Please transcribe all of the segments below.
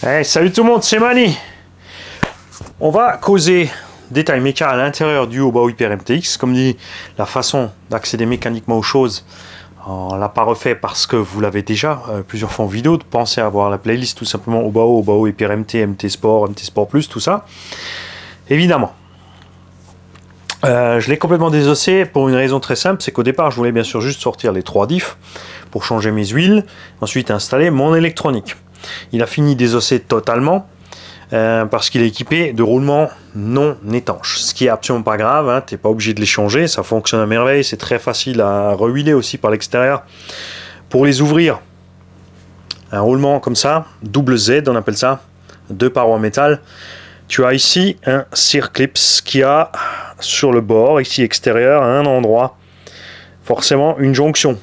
Hey, salut tout le monde, c'est Mani. On va causer détail méca à l'intérieur du Obao Hyper MTX. Comme dit, la façon d'accéder mécaniquement aux choses, on l'a pas refait parce que vous l'avez déjà plusieurs fois en vidéo. Pensez à voir la playlist tout simplement Obao Hyper MT, MT Sport, MT Sport Plus, tout ça. Évidemment. Je l'ai complètement désossé pour une raison très simple, c'est qu'au départ je voulais bien sûr juste sortir les 3 diffs pour changer mes huiles, ensuite installer mon électronique. Il a fini désosser totalement parce qu'il est équipé de roulements non étanches, ce qui est absolument pas grave, hein, tu n'es pas obligé de les changer, ça fonctionne à merveille, c'est très facile à rehuiler aussi par l'extérieur. Pour les ouvrir, un roulement comme ça, double Z on appelle ça, 2 parois métal, tu as ici un circlips qui a sur le bord, ici extérieur, à un endroit, forcément une jonction.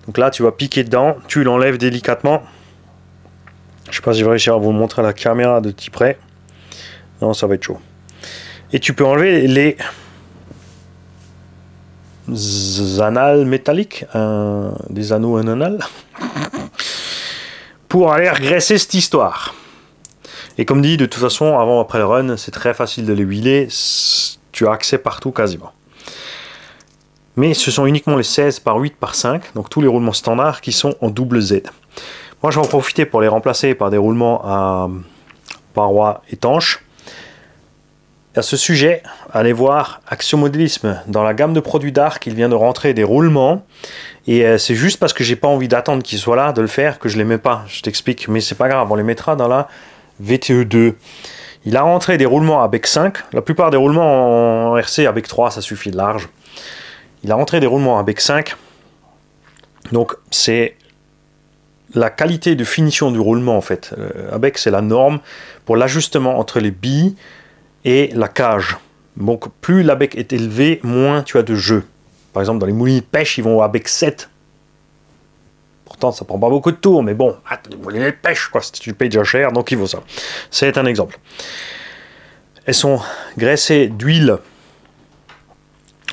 Donc là tu vas piquer dedans, tu l'enlèves délicatement. Je sais pas si je vais réussir à vous le montrer à la caméra de petit près. Non, ça va être chaud. Et tu peux enlever les anales métalliques, des anneaux anal, pour aller regresser cette histoire. Et comme dit, de toute façon, avant ou après le run, c'est très facile de les huiler. Tu as accès partout quasiment. Mais ce sont uniquement les 16 par 8 par 5, donc tous les roulements standards qui sont en double Z. Moi, je vais en profiter pour les remplacer par des roulements à parois étanches. À ce sujet, allez voir Action Modélisme. Dans la gamme de produits Dark, il vient de rentrer des roulements. Et c'est juste parce que j'ai pas envie d'attendre qu'ils soient là, de le faire, que je les mets pas. Je t'explique, mais c'est pas grave, on les mettra dans la VTE2. Il a rentré des roulements à bec 5. La plupart des roulements en RC à bec 3, ça suffit de large. Il a rentré des roulements à bec 5. Donc c'est la qualité de finition du roulement en fait. Avec c'est la norme pour l'ajustement entre les billes et la cage. Donc plus l'ABEC est élevé, moins tu as de jeu. Par exemple dans les moulins de pêche, ils vont à bec 7. Pourtant ça prend pas beaucoup de tours, mais bon, les moulins de pêche quoi, si tu payes déjà cher, donc il vaut ça. C'est un exemple. Elles sont graissées d'huile.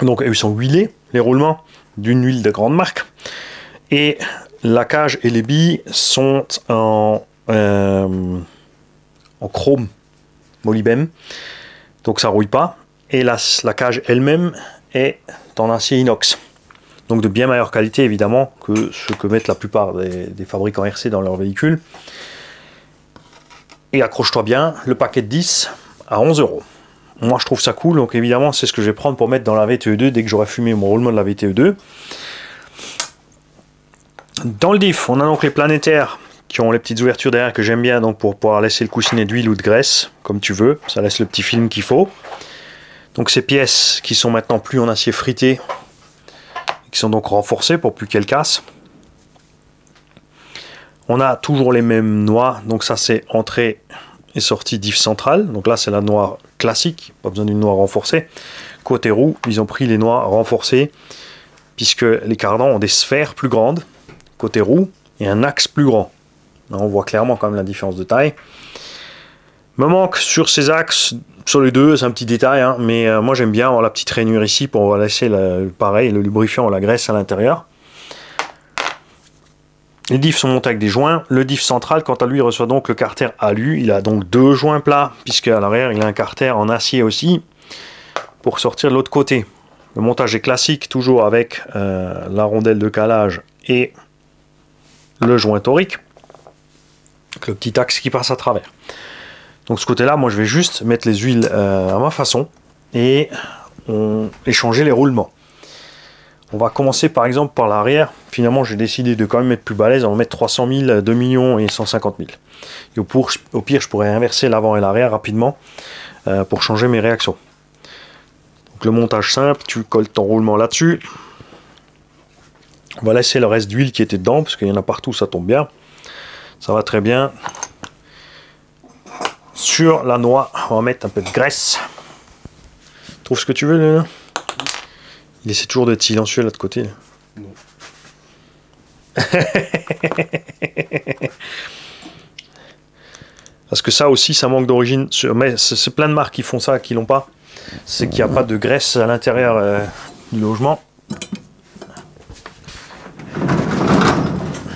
Donc ils sont huilés, les roulements, d'une huile de grande marque. Et la cage et les billes sont en chrome molybdène, donc ça rouille pas. Et la cage elle-même est en acier inox, donc de bien meilleure qualité évidemment que ce que mettent la plupart des fabricants RC dans leurs véhicules. Et accroche-toi bien, le paquet de 10 à 11 €. Moi je trouve ça cool, donc évidemment c'est ce que je vais prendre pour mettre dans la VTE2 dès que j'aurai fumé mon roulement de la VTE2. Dans le diff, on a donc les planétaires qui ont les petites ouvertures derrière que j'aime bien donc pour pouvoir laisser le coussinet d'huile ou de graisse, comme tu veux. Ça laisse le petit film qu'il faut. Donc ces pièces qui sont maintenant plus en acier frité, qui sont donc renforcées pour plus qu'elles cassent. On a toujours les mêmes noix, donc ça c'est entrée et sortie diff centrale. Donc là c'est la noix classique, pas besoin d'une noix renforcée. Côté roue, ils ont pris les noix renforcées, puisque les cardans ont des sphères plus grandes côté roue et un axe plus grand. Là, on voit clairement quand même la différence de taille. Me manque sur ces axes, sur les deux, c'est un petit détail, hein, mais moi j'aime bien avoir la petite rainure ici pour laisser pareil, le lubrifiant ou la graisse à l'intérieur. Les diffs sont montés avec des joints. Le diff central, quant à lui, reçoit donc le carter alu. Il a donc 2 joints plats, puisque à l'arrière il a un carter en acier aussi pour sortir de l'autre côté. Le montage est classique, toujours avec la rondelle de calage et le joint torique, avec le petit axe qui passe à travers. Donc ce côté là, moi je vais juste mettre les huiles à ma façon et échanger les roulements. On va commencer par exemple par l'arrière. Finalement j'ai décidé de quand même mettre plus balèze, on va mettre 300 000, 2 millions et 150 000. Et au pire je pourrais inverser l'avant et l'arrière rapidement pour changer mes réactions. Donc le montage simple, tu colles ton roulement là-dessus. On va laisser le reste d'huile qui était dedans, parce qu'il y en a partout, ça tombe bien. Ça va très bien. Sur la noix, on va mettre un peu de graisse. Trouve ce que tu veux, là. Il essaie toujours d'être silencieux là de côté. Non. Parce que ça aussi, ça manque d'origine. Mais c'est plein de marques qui font ça, qui l'ont pas. C'est qu'il n'y a pas de graisse à l'intérieur du logement.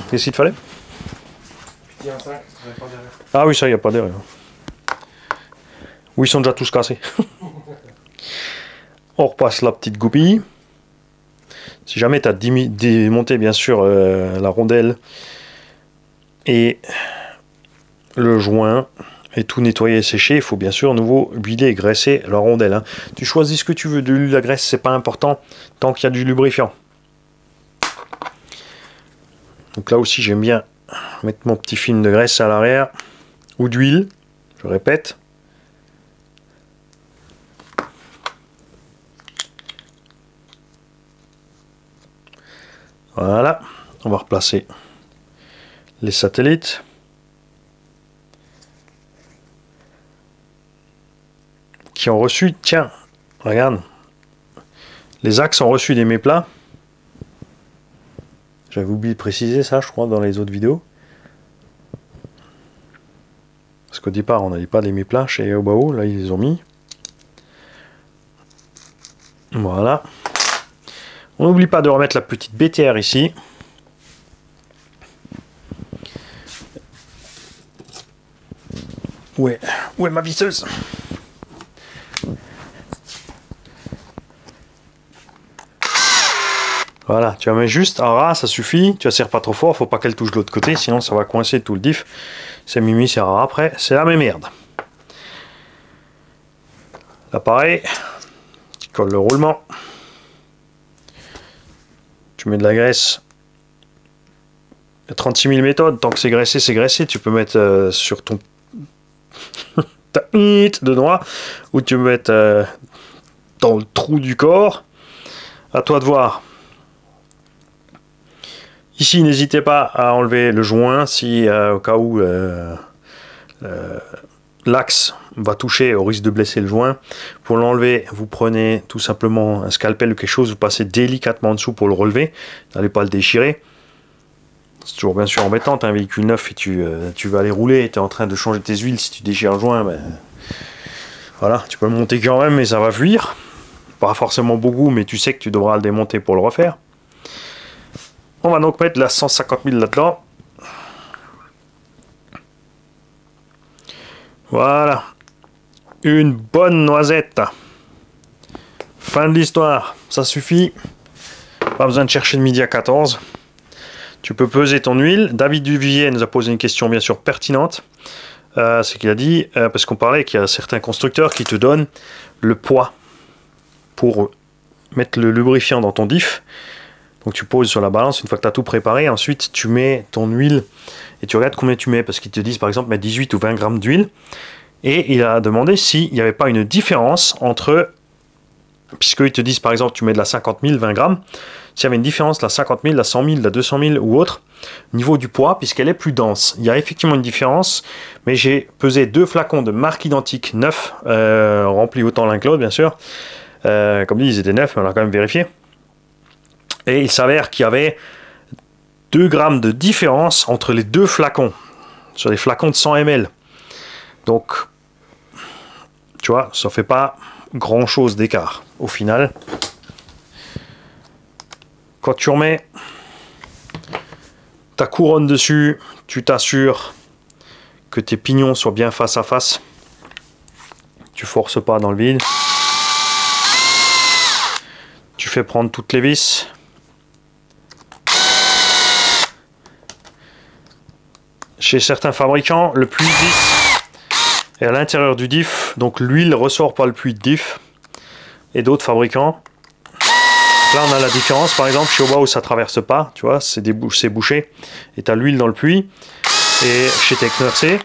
Qu'est-ce qu'il te fallait? Petit 1,5, j'avais pas derrière. Ah oui, ça, il n'y a pas d'erreur. Oui, ils sont déjà tous cassés. On repasse la petite goupille. Si jamais tu as démonté, bien sûr, la rondelle et le joint, et tout nettoyer et sécher, il faut bien sûr à nouveau huiler et graisser la rondelle. Hein. Tu choisis ce que tu veux, de l'huile, de la graisse, c'est pas important, tant qu'il y a du lubrifiant. Donc là aussi, j'aime bien mettre mon petit film de graisse à l'arrière, ou d'huile, je répète. Voilà, on va replacer les satellites. Qui ont reçu, tiens, regarde, les axes ont reçu des méplats. J'avais oublié de préciser ça, je crois, dans les autres vidéos. Parce qu'au départ, on n'avait pas les méplats chez Obao, là ils les ont mis. Voilà. On n'oublie pas de remettre la petite BTR ici. Où est ma visseuse? Voilà, tu la mets juste en ras, ça suffit. Tu la serres pas trop fort, faut pas qu'elle touche de l'autre côté, sinon ça va coincer tout le diff. C'est mimi, c'est rare après, c'est la même merde. Là pareil, tu colles le roulement. Tu mets de la graisse. Il y a 36 000 méthodes, tant que c'est graissé, tu peux mettre sur ton ta de noix, ou tu peux mettre dans le trou du corps. À toi de voir. Ici, n'hésitez pas à enlever le joint si au cas où l'axe va toucher au risque de blesser le joint. Pour l'enlever, vous prenez tout simplement un scalpel ou quelque chose, vous passez délicatement en dessous pour le relever. N'allez pas le déchirer. C'est toujours bien sûr embêtant, tu as un véhicule neuf et tu vas aller rouler, tu es en train de changer tes huiles, si tu déchires le joint, ben, voilà, tu peux le monter quand même mais ça va fuir. Pas forcément beaucoup, mais tu sais que tu devras le démonter pour le refaire. On va donc mettre la 150 000 là-dedans. Voilà. Une bonne noisette. Fin de l'histoire. Ça suffit. Pas besoin de chercher de midi à 14. Tu peux peser ton huile. David Duvier nous a posé une question bien sûr pertinente. C'est qu'il a dit, parce qu'on parlait qu'il y a certains constructeurs qui te donnent le poids pour mettre le lubrifiant dans ton diff. Donc tu poses sur la balance une fois que tu as tout préparé. Ensuite tu mets ton huile et tu regardes combien tu mets. Parce qu'ils te disent par exemple mettre 18 ou 20 grammes d'huile. Et il a demandé s'il n'y avait pas une différence entre... Puisqu'ils te disent par exemple tu mets de la 50 000, 20 grammes. S'il y avait une différence, la 50 000, la 100 000, la 200 000 ou autre, niveau du poids, puisqu'elle est plus dense. Il y a effectivement une différence, mais j'ai pesé 2 flacons de marque identique, neufs, remplis autant l'un que l'autre, bien sûr. Comme dit, ils étaient neufs, mais on a quand même vérifié. Et il s'avère qu'il y avait 2 grammes de différence entre les 2 flacons, sur des flacons de 100 ml. Donc, tu vois, ça ne fait pas grand-chose d'écart, au final. Quand tu remets ta couronne dessus, tu t'assures que tes pignons soient bien face à face. Tu forces pas dans le vide. Tu fais prendre toutes les vis. Chez certains fabricants, le puits de vis est à l'intérieur du diff, donc l'huile ressort par le puits de diff. Et d'autres fabricants, là on a la différence, par exemple chez Obao ça traverse pas, tu vois, c'est bouché, et tu as l'huile dans le puits. Et chez Technerc,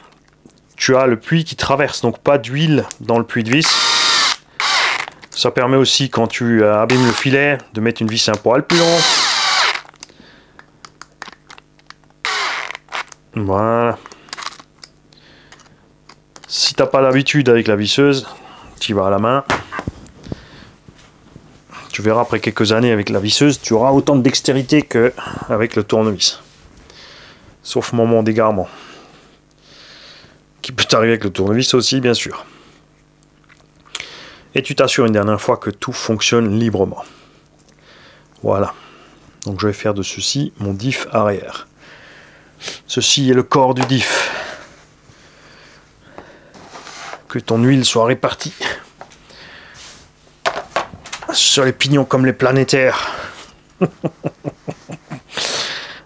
tu as le puits qui traverse, donc pas d'huile dans le puits de vis. Ça permet aussi, quand tu abîmes le filet, de mettre une vis un poil plus long. Voilà. Si t'as pas l'habitude avec la visseuse, tu vas à la main. Tu verras après quelques années avec la visseuse, tu auras autant de dextérité qu'avec le tournevis. Sauf moment d'égarement. Qui peut t'arriver avec le tournevis aussi, bien sûr. Et tu t'assures une dernière fois que tout fonctionne librement. Voilà. Donc je vais faire de ceci mon diff arrière. Ceci est le corps du diff. que ton huile soit répartie sur les pignons comme les planétaires.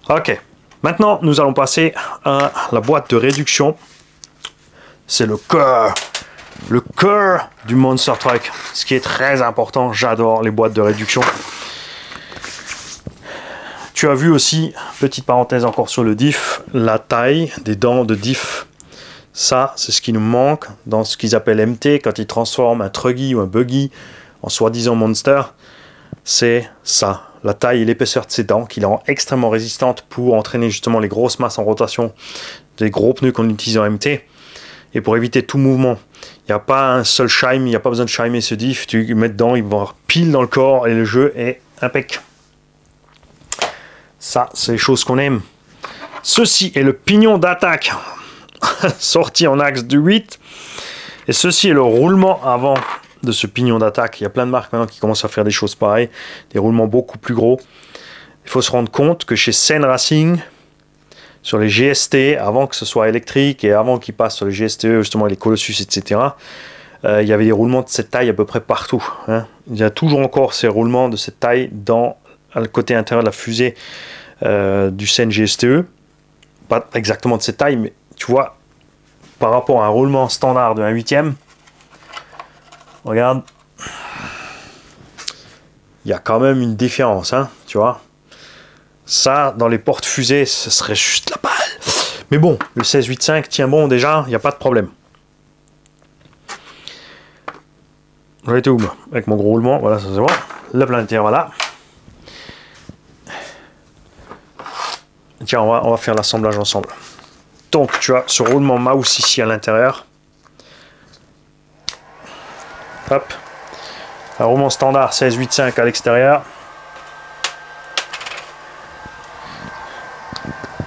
Ok, maintenant nous allons passer à la boîte de réduction. C'est le cœur du Monster Truck, ce qui est très important. J'adore les boîtes de réduction. Tu as vu aussi, petite parenthèse encore sur le diff, la taille des dents de diff. Ça, c'est ce qui nous manque dans ce qu'ils appellent MT, quand ils transforment un Truggy ou un Buggy en soi-disant Monster. C'est ça, la taille et l'épaisseur de ces dents qui les rend extrêmement résistantes pour entraîner justement les grosses masses en rotation des gros pneus qu'on utilise en MT. Et pour éviter tout mouvement, il n'y a pas un seul shime, il n'y a pas besoin de shimer ce diff, tu mets dedans, il va avoir pile dans le corps et le jeu est impec. Ça, c'est les choses qu'on aime. Ceci est le pignon d'attaque sorti en axe du 8. Et ceci est le roulement avant de ce pignon d'attaque. Il y a plein de marques maintenant qui commencent à faire des choses pareilles, des roulements beaucoup plus gros. Il faut se rendre compte que chez Sen Racing, sur les GST, avant que ce soit électrique et avant qu'ils passent sur les GST, justement les Colossus, etc., il y avait des roulements de cette taille à peu près partout. Hein. Il y a toujours encore ces roulements de cette taille dans le côté intérieur de la fusée du Sen GSTE. Pas exactement de cette taille, mais tu vois, par rapport à un roulement standard de 1/8e, regarde, il y a quand même une différence, hein, tu vois. Ça, dans les portes fusées, ce serait juste la balle. Mais bon, le 16-8.5 tient bon déjà, il n'y a pas de problème. J'en étais où, moi, avec mon gros roulement, voilà, ça se voit. Le planétaire, voilà. Tiens, on va faire l'assemblage ensemble. Donc, tu as ce roulement mouse ici à l'intérieur. Hop. Un roulement standard 16-8.5 à l'extérieur.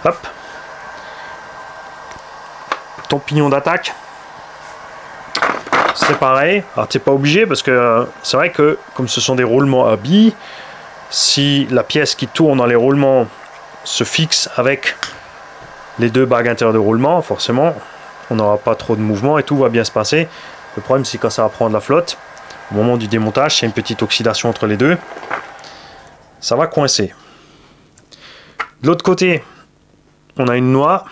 Hop. Ton pignon d'attaque. C'est pareil. Alors, tu n'es pas obligé parce que c'est vrai que, comme ce sont des roulements à billes, si la pièce qui tourne dans les roulements se fixe avec les deux bagues intérieures de roulement, forcément on n'aura pas trop de mouvement et tout va bien se passer. Le problème, c'est quand ça va prendre la flotte, au moment du démontage, c'est une petite oxydation entre les deux, ça va coincer. De l'autre côté, on a une noix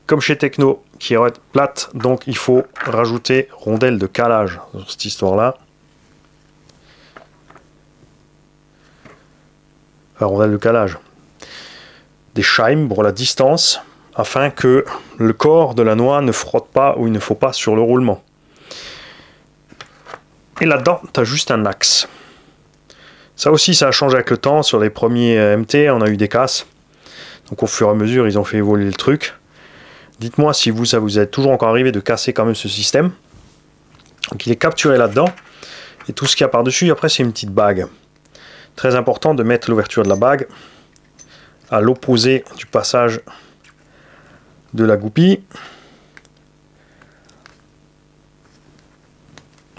comme chez Techno qui est plate, donc il faut rajouter rondelle de calage sur cette histoire là. Rondelle de calage, des shimes pour la distance afin que le corps de la noix ne frotte pas ou il ne faut pas sur le roulement. Et là-dedans, tu as juste un axe. Ça aussi, ça a changé avec le temps. Sur les premiers MT, on a eu des casses. Donc au fur et à mesure, ils ont fait évoluer le truc. Dites-moi si ça vous est toujours encore arrivé de casser quand même ce système. Donc il est capturé là-dedans. Et tout ce qu'il y a par-dessus, après, c'est une petite bague. Très important de mettre l'ouverture de la bague à l'opposé du passage de la goupille.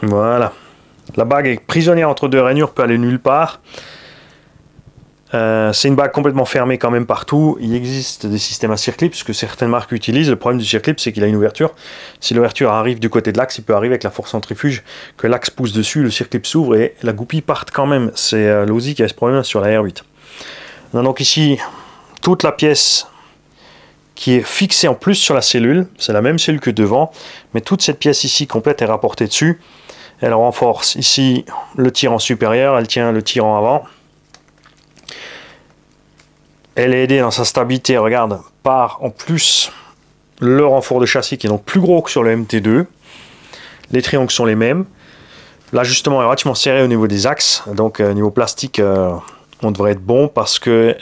Voilà. La bague est prisonnière entre deux rainures, peut aller nulle part. C'est une bague complètement fermée quand même partout. Il existe des systèmes à circlip, ce que certaines marques utilisent. Le problème du circlip, c'est qu'il a une ouverture. Si l'ouverture arrive du côté de l'axe, il peut arriver avec la force centrifuge que l'axe pousse dessus, le circlip s'ouvre et la goupille parte quand même. C'est l'OSI qui a ce problème sur la R8. On a donc ici toute la pièce qui est fixée en plus sur la cellule. C'est la même cellule que devant, mais toute cette pièce ici complète est rapportée dessus. Elle renforce ici le tirant supérieur, elle tient le tirant avant. Elle est aidée dans sa stabilité, regarde, par en plus le renfort de châssis qui est donc plus gros que sur le MT2. Les triangles sont les mêmes. L'ajustement est relativement serré au niveau des axes, donc niveau plastique, on devrait être bon parce que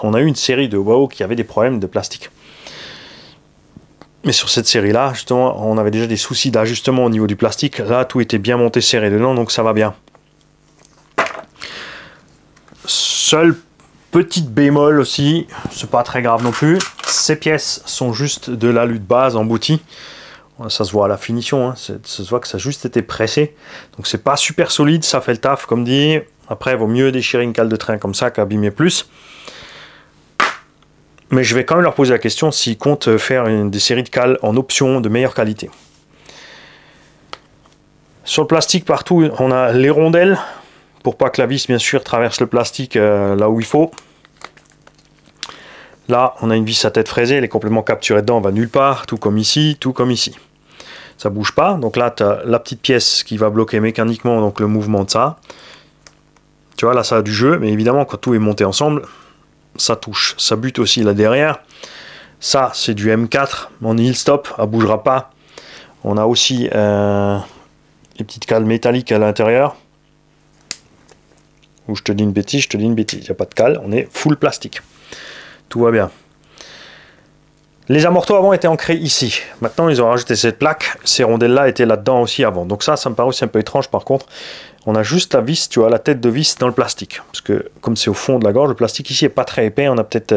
on a eu une série de WOW qui avait des problèmes de plastique. Mais sur cette série-là, justement, on avait déjà des soucis d'ajustement au niveau du plastique. Là, tout était bien monté serré dedans, donc ça va bien. Seul petite bémol aussi, c'est pas très grave non plus. Ces pièces sont juste de l'alu de base embouti. Ça se voit à la finition, hein. Ça se voit que ça a juste été pressé. Donc c'est pas super solide, ça fait le taf comme dit. Après, il vaut mieux déchirer une cale de train comme ça qu'abîmer plus. Mais je vais quand même leur poser la question s'ils comptent faire des séries de cales en option de meilleure qualité. Sur le plastique, partout, on a les rondelles, pour pas que la vis, bien sûr, traverse le plastique là où il faut. Là, on a une vis à tête fraisée, les compléments capturés dedans, on va nulle part, tout comme ici, tout comme ici. Ça bouge pas, donc là, tu as la petite pièce qui va bloquer mécaniquement donc le mouvement de ça. Tu vois, là, ça a du jeu, mais évidemment, quand tout est monté ensemble, ça touche. Ça bute aussi là derrière. Ça, c'est du M4 en heel stop, elle bougera pas. On a aussi les petites cales métalliques à l'intérieur. Ou je te dis une bêtise, il n'y a pas de cale, on est full plastique. Tout va bien. Les amortos avant étaient ancrés ici. Maintenant, ils ont rajouté cette plaque. Ces rondelles-là étaient là-dedans aussi avant. Donc ça me paraît aussi un peu étrange par contre. On a juste la vis, tu vois, la tête de vis dans le plastique. Parce que comme c'est au fond de la gorge, le plastique ici est pas très épais. On a peut-être...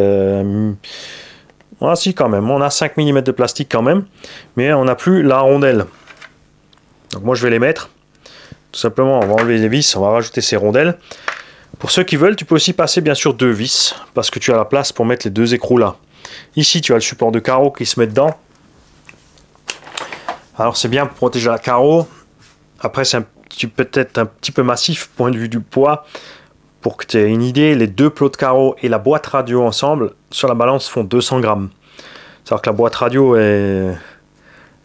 Ah si quand même, on a 5 mm de plastique quand même. Mais on n'a plus la rondelle. Donc moi je vais les mettre. Tout simplement, on va enlever les vis, on va rajouter ces rondelles. Pour ceux qui veulent, tu peux aussi passer bien sûr 2 vis. Parce que tu as la place pour mettre les 2 écrous là. Ici, tu as le support de carreau qui se met dedans. Alors c'est bien pour protéger la carreau. Après, c'est peut-être un petit peu massif point de vue du poids. Pour que tu aies une idée, les 2 plots de carreau et la boîte radio ensemble, sur la balance, font 200 grammes. C'est-à-dire que la boîte radio est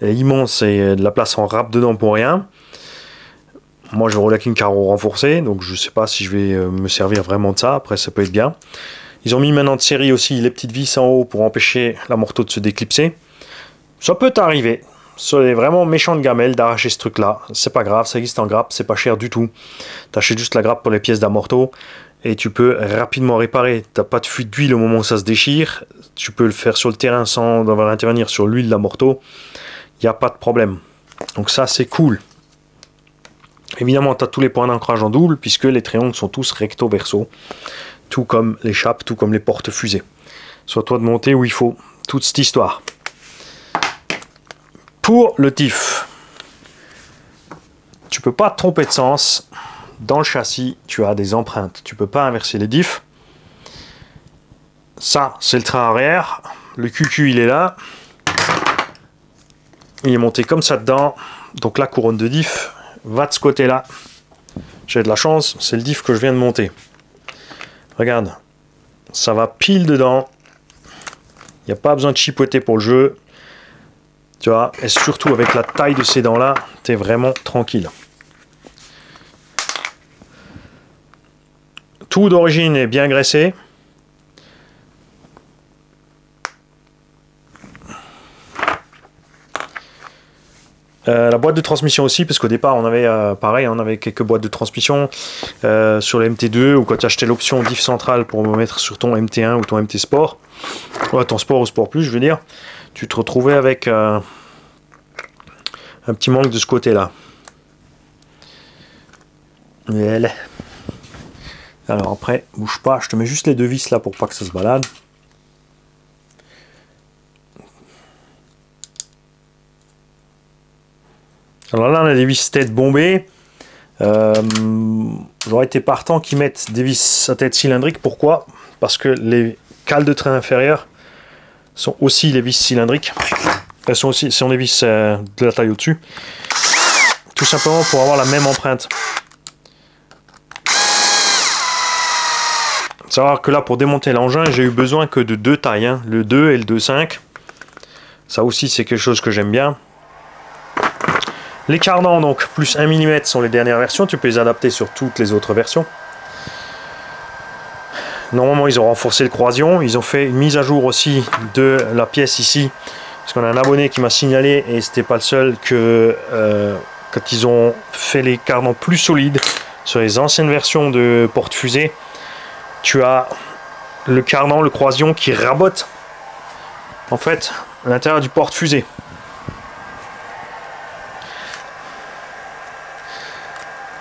immense et de la place en râpe dedans pour rien. Moi, je roule avec une carreau renforcée, donc je ne sais pas si je vais me servir vraiment de ça. Après, ça peut être bien. Ils ont mis maintenant de série aussi les petites vis en haut pour empêcher l'amorto de se déclipser. Ça peut t'arriver. C'est vraiment méchant de gamelle d'arracher ce truc-là. C'est pas grave, ça existe en grappe, c'est pas cher du tout. T'achètes juste la grappe pour les pièces d'amorto et tu peux rapidement réparer. T'as pas de fuite d'huile au moment où ça se déchire. Tu peux le faire sur le terrain sans devoir intervenir sur l'huile d'amorto. Il n'y a pas de problème. Donc ça, c'est cool. Évidemment, tu as tous les points d'ancrage en double puisque les triangles sont tous recto-verso. Tout comme les chapes, tout comme les porte-fusées. Soit toi de monter où il faut. Toute cette histoire. Pour le TIF, tu peux pas te tromper de sens. Dans le châssis, tu as des empreintes. Tu peux pas inverser les diffs. Ça, c'est le train arrière. Le QQ, il est là. Il est monté comme ça dedans. Donc la couronne de diff va de ce côté-là. J'ai de la chance, c'est le diff que je viens de monter. Regarde, ça va pile dedans. Il n'y a pas besoin de chipoter pour le jeu. Tu vois, et surtout avec la taille de ces dents-là, tu es vraiment tranquille. Tout d'origine est bien graissé. La boîte de transmission aussi, parce qu'au départ on avait pareil, on avait quelques boîtes de transmission sur le MT2 ou quand tu achetais l'option diff centrale pour mettre sur ton MT1 ou ton MT Sport, ouais, ton Sport ou Sport Plus, je veux dire, tu te retrouvais avec un petit manque de ce côté-là. Voilà. Alors après, bouge pas, je te mets juste les 2 vis là pour pas que ça se balade. Alors là, on a des vis tête bombées. J'aurais été partant qu'ils mettent des vis à tête cylindrique. Pourquoi? Parce que les cales de train inférieures sont aussi les vis cylindriques. Elles sont des vis de la taille au-dessus. Tout simplement pour avoir la même empreinte. Savoir que là, pour démonter l'engin, j'ai eu besoin que de 2 tailles. Hein, le 2 et le 2,5. Ça aussi, c'est quelque chose que j'aime bien. Les cardans, donc, plus 1 mm sont les dernières versions. Tu peux les adapter sur toutes les autres versions. Normalement, ils ont renforcé le croisillon. Ils ont fait une mise à jour aussi de la pièce ici. Parce qu'on a un abonné qui m'a signalé, et c'était pas le seul, que quand ils ont fait les cardans plus solides sur les anciennes versions de porte-fusée, tu as le cardan, le croisillon qui rabote en fait à l'intérieur du porte-fusée.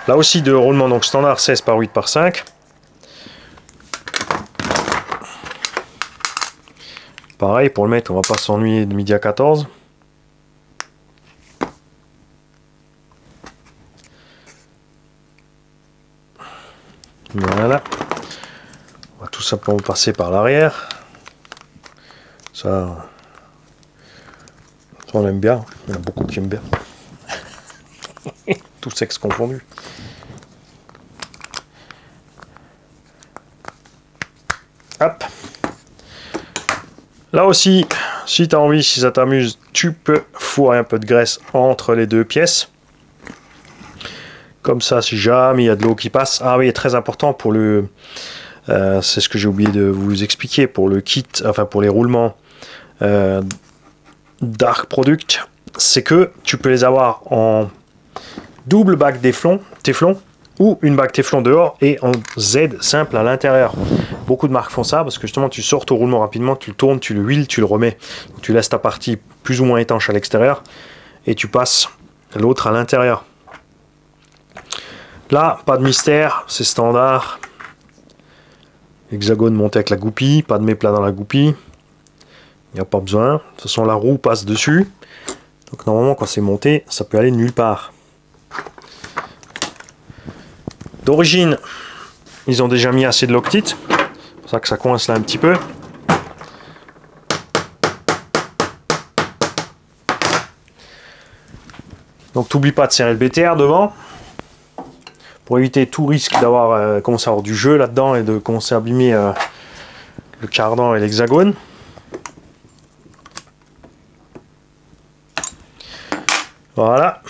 Là aussi de roulement donc standard 16 par 8 par 5. Pareil pour le mettre, on va pas s'ennuyer de midi à 14. Voilà. On va tout simplement passer par l'arrière. Ça on aime bien. Il y en a beaucoup qui aiment bien. tout sexe confondu. Hop. Là aussi, si tu as envie, si ça t'amuse, tu peux fourrer un peu de graisse entre les deux pièces. Comme ça, si jamais il y a de l'eau qui passe. Ah oui, très important pour le... c'est ce que j'ai oublié de vous expliquer. Pour le kit, enfin pour les roulements Dark Product, c'est que tu peux les avoir en double bague téflon ou une bague téflon dehors et en Z simple à l'intérieur. Beaucoup de marques font ça parce que justement tu sors ton roulement rapidement, tu le tournes, tu le huiles, tu le remets. Tu laisses ta partie plus ou moins étanche à l'extérieur et tu passes l'autre à l'intérieur. Là, pas de mystère, c'est standard. Hexagone monté avec la goupille, pas de méplat dans la goupille. Il n'y a pas besoin. De toute façon, la roue passe dessus. Donc normalement, quand c'est monté, ça peut aller nulle part. D'origine, ils ont déjà mis assez de Loctite. C'est pour ça que ça coince là un petit peu. Donc t'oublies pas de serrer le BTR devant. Pour éviter tout risque d'avoir commencé à avoir du jeu là-dedans et de commencer à abîmer le cardan et l'hexagone. Voilà.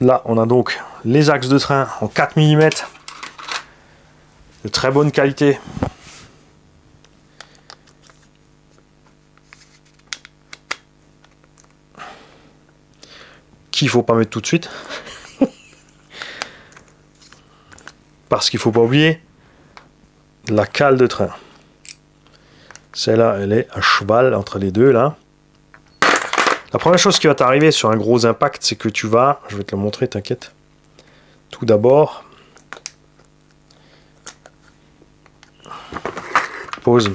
Là, on a donc les axes de train en 4 mm de très bonne qualité. Qu'il ne faut pas mettre tout de suite. Parce qu'il ne faut pas oublier la cale de train. Celle-là, elle est à cheval entre les deux, là. La première chose qui va t'arriver sur un gros impact, c'est que tu vas... Je vais te le montrer, t'inquiète. Tout d'abord... Pose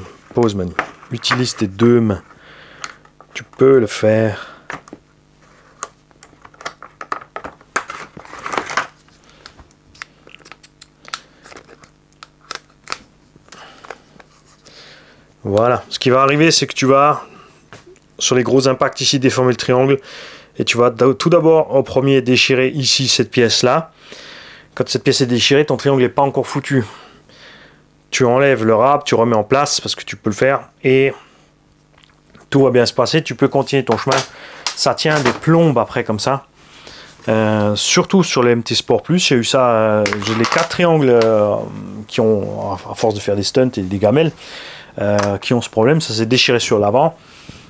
Manu. Utilise tes deux mains. Tu peux le faire. Voilà, ce qui va arriver, c'est que tu vas, sur les gros impacts ici, déformer le triangle. Et tu vas tout d'abord, en premier, déchirer ici cette pièce-là. Quand cette pièce est déchirée, ton triangle n'est pas encore foutu. Tu enlèves le râpe, tu remets en place, parce que tu peux le faire. Et tout va bien se passer, tu peux continuer ton chemin. Ça tient des plombes après, comme ça. Surtout sur les MT Sport Plus, j'ai eu ça, j'ai les 4 triangles qui ont, à force de faire des stunts et des gamelles, qui ont ce problème. Ça s'est déchiré sur l'avant,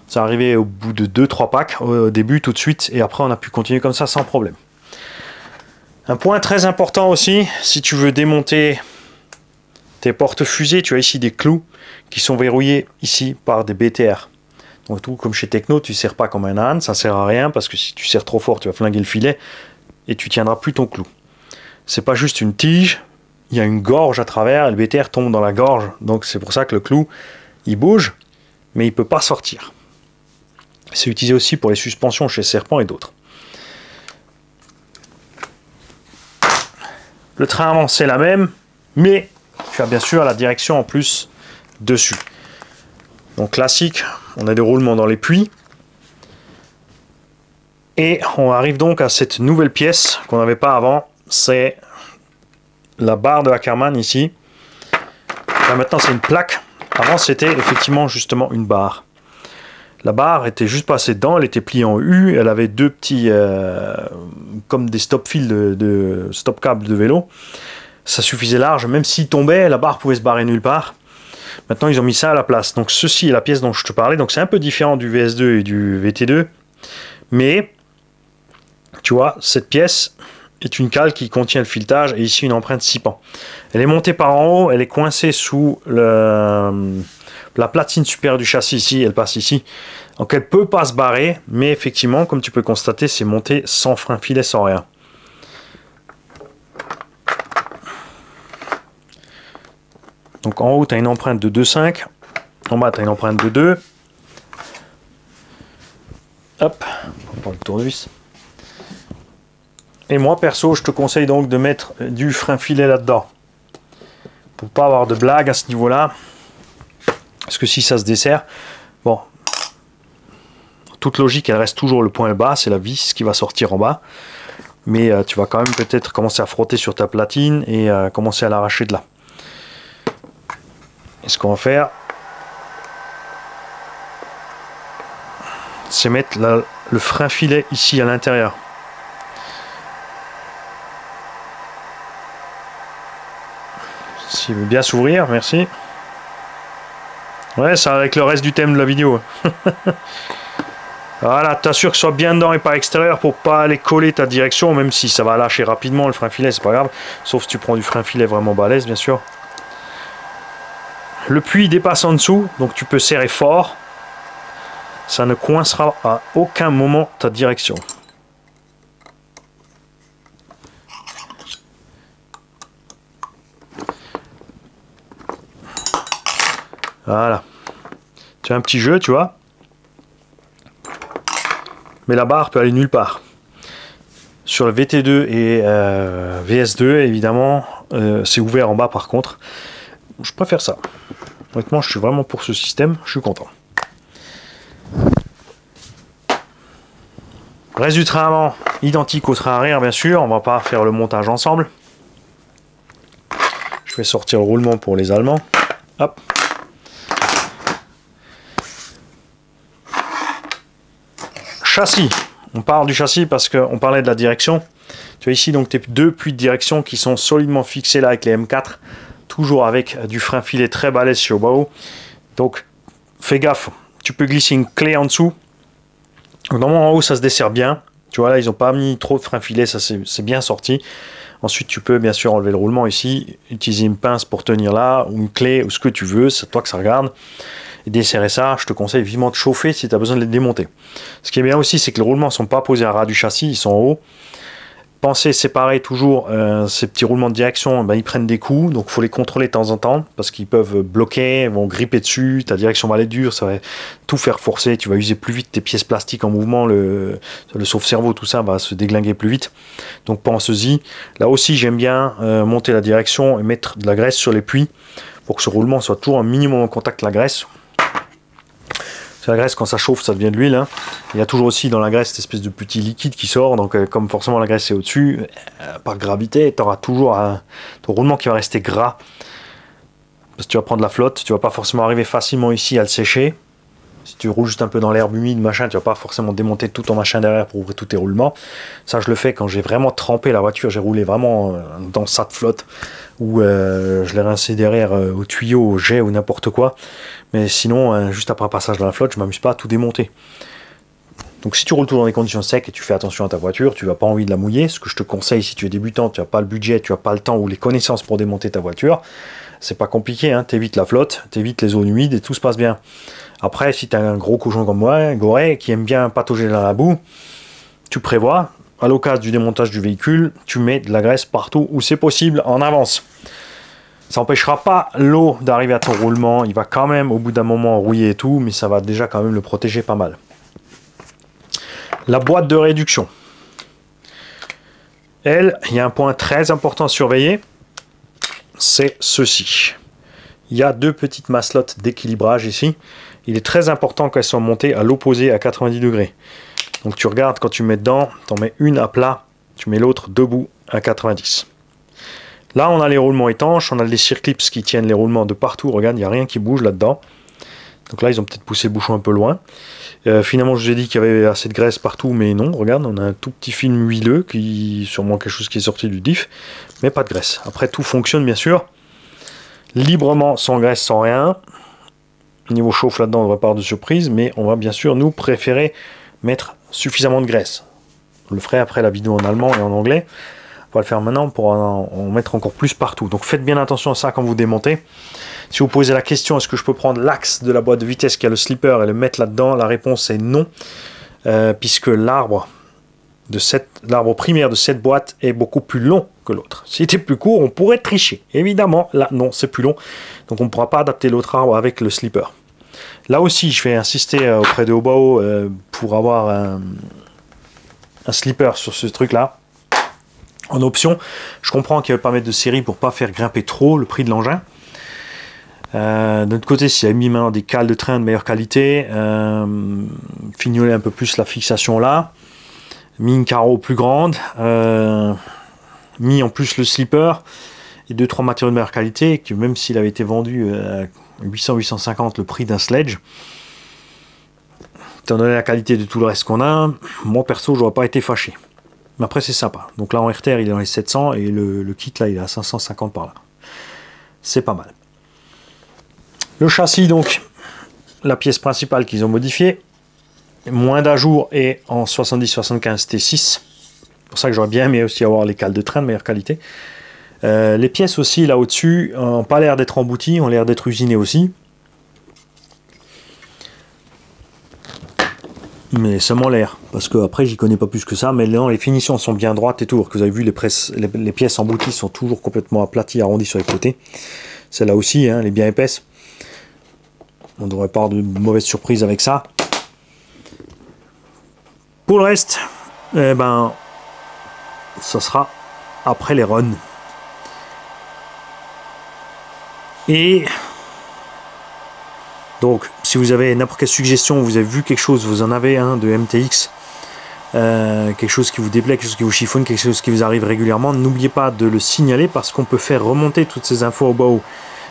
c'est arrivé au bout de 2-3 packs au début tout de suite, et après on a pu continuer comme ça sans problème. Un point très important aussi, si tu veux démonter tes porte-fusées, tu as ici des clous qui sont verrouillés ici par des BTR. Donc tout comme chez Techno, tu ne serres pas comme un âne, ça ne sert à rien, parce que si tu serres trop fort, tu vas flinguer le filet et tu tiendras plus ton clou. C'est pas juste une tige, il y a une gorge à travers, et le BTR tombe dans la gorge, donc c'est pour ça que le clou, il bouge, mais il ne peut pas sortir. C'est utilisé aussi pour les suspensions chez Serpent et d'autres. Le train avant, c'est la même, mais tu as bien sûr la direction en plus dessus. Donc classique, on a des roulements dans les puits. Et on arrive donc à cette nouvelle pièce qu'on n'avait pas avant, c'est la barre de Ackerman ici. Là maintenant c'est une plaque, avant c'était effectivement justement une barre. La barre était juste passée dedans, elle était pliée en U, elle avait deux petits, comme des stop fils de stop câbles de vélo. Ça suffisait large, même s'il tombait, la barre pouvait se barrer nulle part. Maintenant ils ont mis ça à la place. Donc ceci est la pièce dont je te parlais, donc c'est un peu différent du VS2 et du VT2. Mais, tu vois, cette pièce est une cale qui contient le filetage et ici une empreinte 6 pans. Elle est montée par en haut, elle est coincée sous la platine supérieure du châssis ici, elle passe ici. Donc elle peut pas se barrer, mais effectivement, comme tu peux constater, c'est monté sans frein filet, sans rien. Donc en haut, tu as une empreinte de 2,5. En bas, tu as une empreinte de 2. Hop, on va prendre le tournevis. Et moi, perso, je te conseille donc de mettre du frein filet là-dedans. Pour pas avoir de blague à ce niveau-là. Parce que si ça se dessert, bon, toute logique, elle reste toujours le point bas, c'est la vis qui va sortir en bas. Mais tu vas quand même peut-être commencer à frotter sur ta platine et commencer à l'arracher de là. Et ce qu'on va faire, c'est mettre le frein filet ici à l'intérieur. S'il veut bien s'ouvrir, merci. Ouais, ça avec le reste du thème de la vidéo. Voilà, t'assures que ce soit bien dedans et pas à l'extérieur pour pas aller coller ta direction, même si ça va lâcher rapidement le frein filet, c'est pas grave. Sauf si tu prends du frein filet vraiment balèze, bien sûr. Le puits dépasse en dessous, donc tu peux serrer fort. Ça ne coincera à aucun moment ta direction. Voilà. Tu as un petit jeu, tu vois. Mais la barre peut aller nulle part. Sur le VT2 et VS2, évidemment, c'est ouvert en bas par contre. Je préfère ça. Honnêtement, je suis vraiment pour ce système, je suis content. Reste du train avant, identique au train arrière, bien sûr. On va pas faire le montage ensemble. Je vais sortir le roulement pour les Allemands. Hop. Châssis. On parle du châssis parce qu'on parlait de la direction. Tu as ici donc tes deux puits de direction qui sont solidement fixés là avec les M4. Toujours avec du frein filet très balèze chez Obao. Donc fais gaffe, tu peux glisser une clé en dessous. Normalement en haut ça se dessert bien. Tu vois là ils n'ont pas mis trop de frein filet, ça c'est bien sorti. Ensuite tu peux bien sûr enlever le roulement ici, utiliser une pince pour tenir là, ou une clé, ou ce que tu veux, c'est toi que ça regarde. Et desserrer ça, je te conseille vivement de chauffer si tu as besoin de les démonter. Ce qui est bien aussi, c'est que les roulements ne sont pas posés à ras du châssis, ils sont en haut. Pensez séparer toujours ces petits roulements de direction, ben, ils prennent des coups, donc il faut les contrôler de temps en temps, parce qu'ils peuvent bloquer, vont gripper dessus, ta direction va aller dure, ça va tout faire forcer, tu vas user plus vite tes pièces plastiques en mouvement, le sauve-cerveau, tout ça va se déglinguer plus vite. Donc pense-y. Là aussi, j'aime bien monter la direction et mettre de la graisse sur les puits, pour que ce roulement soit toujours un minimum en contact avec la graisse. La graisse, quand ça chauffe, ça devient de l'huile. Hein. Il y a toujours aussi dans la graisse cette espèce de petit liquide qui sort. Donc, comme forcément la graisse est au-dessus, par gravité, tu auras toujours ton roulement qui va rester gras. Parce que tu vas prendre la flotte. Tu vas pas forcément arriver facilement ici à le sécher. Si tu roules juste un peu dans l'herbe humide, machin, tu vas pas forcément démonter tout ton machin derrière pour ouvrir tous tes roulements. Ça, je le fais quand j'ai vraiment trempé la voiture. J'ai roulé vraiment dans ça de flotte. Ou je l'ai rincé derrière au tuyau, au jet ou n'importe quoi. Mais sinon, juste après un passage dans la flotte, je m'amuse pas à tout démonter. Donc si tu roules toujours dans des conditions secs et tu fais attention à ta voiture, tu n'as pas envie de la mouiller. Ce que je te conseille si tu es débutant, tu n'as pas le budget, tu n'as pas le temps ou les connaissances pour démonter ta voiture, c'est pas compliqué, hein. T'évites la flotte, t'évites les zones humides et tout se passe bien. Après, si tu as un gros cochon comme moi, goré, qui aime bien patauger dans la boue, tu prévois, à l'occasion du démontage du véhicule, tu mets de la graisse partout où c'est possible en avance. Ça n'empêchera pas l'eau d'arriver à ton roulement. Il va quand même, au bout d'un moment, rouiller et tout, mais ça va déjà quand même le protéger pas mal. La boîte de réduction. Elle, il y a un point très important à surveiller. C'est ceci. Il y a deux petites maslottes d'équilibrage ici. Il est très important qu'elles soient montées à l'opposé à 90 degrés. Donc tu regardes quand tu mets dedans, tu en mets une à plat, tu mets l'autre debout à 90. Là, on a les roulements étanches, on a les circlips qui tiennent les roulements de partout. Regarde, il n'y a rien qui bouge là-dedans. Donc là, ils ont peut-être poussé le bouchon un peu loin. Finalement, je vous ai dit qu'il y avait assez de graisse partout, mais non. Regarde, on a un tout petit film huileux, sûrement quelque chose qui est sorti du diff, mais pas de graisse. Après, tout fonctionne, bien sûr. Librement, sans graisse, sans rien. Niveau chauffe là-dedans, on ne devrait pas avoir de surprise, mais on va bien sûr nous préférer mettre suffisamment de graisse. Je le ferai après la vidéo en allemand et en anglais. On va le faire maintenant pour en mettre encore plus partout. Donc faites bien attention à ça quand vous démontez. Si vous posez la question, est-ce que je peux prendre l'axe de la boîte de vitesse qui a le slipper et le mettre là-dedans? La réponse est non, puisque l'arbre primaire de cette boîte est beaucoup plus long que l'autre. Si c'était plus court, on pourrait tricher. Évidemment, là, non, c'est plus long. Donc on ne pourra pas adapter l'autre arbre avec le slipper. Là aussi, je vais insister auprès de Obao pour avoir un slipper sur ce truc-là. En option, je comprends qu'ils ne veulent pas mettre de série pour ne pas faire grimper trop le prix de l'engin. De l'autre côté, s'il y a mis maintenant des cales de train de meilleure qualité, fignoler un peu plus la fixation là, mis une carreau plus grande, mis en plus le slipper et 2-3 matériaux de meilleure qualité, que même s'il avait été vendu à 800-850 le prix d'un sledge, étant donné la qualité de tout le reste qu'on a, moi perso j'aurais pas été fâché. Mais après c'est sympa. Donc là en RTR il est dans les 700 et le kit là il est à 550 par là. C'est pas mal. Le châssis donc, la pièce principale qu'ils ont modifiée, moins d'ajours et en 70-75 T6. C'est pour ça que j'aurais bien aimé aussi avoir les cales de train de meilleure qualité. Les pièces aussi là au-dessus n'ont pas l'air d'être embouties, ont l'air d'être usinées aussi. Mais seulement l'air, parce que après j'y connais pas plus que ça, mais non, les finitions sont bien droites et tout. Que vous avez vu, les pièces embouties sont toujours complètement aplaties, arrondies sur les côtés. Celle-là aussi, hein, elle est bien épaisse. On ne devrait pas avoir de mauvaises surprises avec ça. Pour le reste, eh ben, ça sera après les runs. Et donc, si vous avez n'importe quelle suggestion, vous avez vu quelque chose, vous en avez un de MTX, quelque chose qui vous déplaît, quelque chose qui vous chiffonne, quelque chose qui vous arrive régulièrement, n'oubliez pas de le signaler parce qu'on peut faire remonter toutes ces infos au bas haut.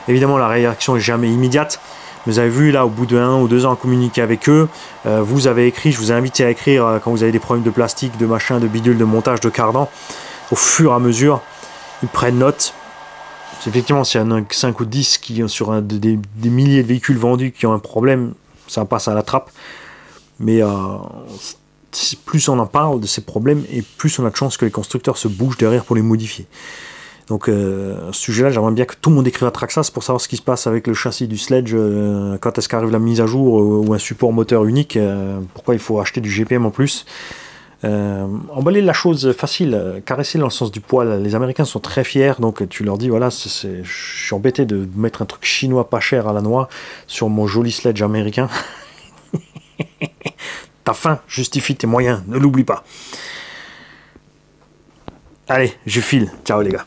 Évidemment, la réaction n'est jamais immédiate. Vous avez vu là, au bout de 1 ou 2 ans à communiquer avec eux, vous avez écrit, je vous ai invité à écrire quand vous avez des problèmes de plastique, de machin, de bidule, de montage, de cardan. Au fur et à mesure, ils prennent note. Effectivement, s'il y en a 5 ou 10 qui ont sur des milliers de véhicules vendus qui ont un problème, ça passe à la trappe. Mais plus on en parle de ces problèmes, et plus on a de chances que les constructeurs se bougent derrière pour les modifier. Donc, à ce sujet-là, j'aimerais bien que tout le monde écrive à Traxxas pour savoir ce qui se passe avec le châssis du sledge, quand est-ce qu'arrive la mise à jour ou un support moteur unique, pourquoi il faut acheter du GPM en plus. Emballer la chose facile, caresser dans le sens du poil. Les Américains sont très fiers, donc tu leur dis voilà, je suis embêté de mettre un truc chinois pas cher à la noix sur mon joli sledge américain. Ta faim justifie tes moyens, ne l'oublie pas. Allez, je file. Ciao les gars.